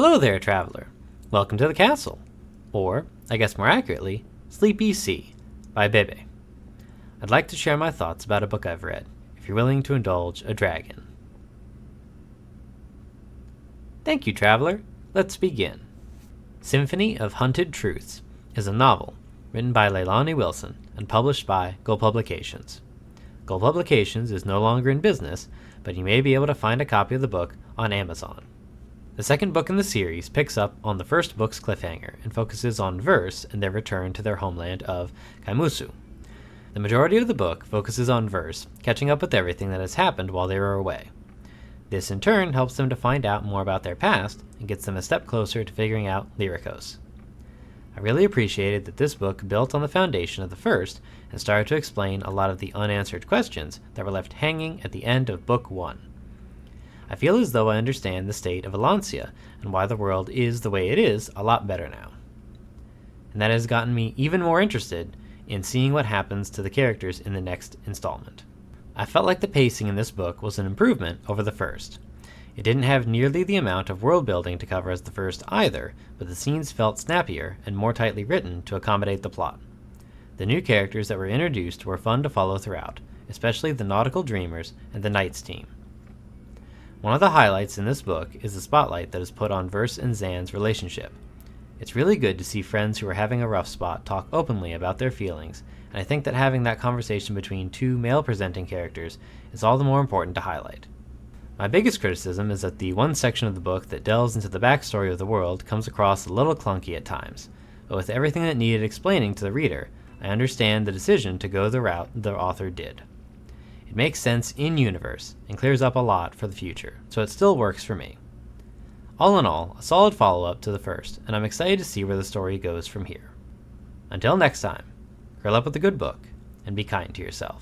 Hello there, traveler. Welcome to the castle. Or, I guess more accurately, Sleepy Sea by Bebe. I'd like to share my thoughts about a book I've read, if you're willing to indulge a dragon. Thank you, traveler. Let's begin. Symphony of Hunted Truths is a novel written by Leilani Wilson and published by Gull Publications. Gull Publications is no longer in business, but you may be able to find a copy of the book on Amazon. The second book in the series picks up on the first book's cliffhanger and focuses on Verse and their return to their homeland of Kaimusu. The majority of the book focuses on Verse catching up with everything that has happened while they were away. This in turn helps them to find out more about their past and gets them a step closer to figuring out Lyricos. I really appreciated that this book built on the foundation of the first and started to explain a lot of the unanswered questions that were left hanging at the end of Book 1. I feel as though I understand the state of Alancia and why the world is the way it is a lot better now. And that has gotten me even more interested in seeing what happens to the characters in the next installment. I felt like the pacing in this book was an improvement over the first. It didn't have nearly the amount of world building to cover as the first either, but the scenes felt snappier and more tightly written to accommodate the plot. The new characters that were introduced were fun to follow throughout, especially the Nautical Dreamers and the Knights team. One of the highlights in this book is the spotlight that is put on Verse and Zan's relationship. It's really good to see friends who are having a rough spot talk openly about their feelings, and I think that having that conversation between two male-presenting characters is all the more important to highlight. My biggest criticism is that the one section of the book that delves into the backstory of the world comes across a little clunky at times, but with everything that needed explaining to the reader, I understand the decision to go the route the author did. It makes sense in-universe and clears up a lot for the future, so it still works for me. All in all, a solid follow-up to the first, and I'm excited to see where the story goes from here. Until next time, curl up with a good book, and be kind to yourself.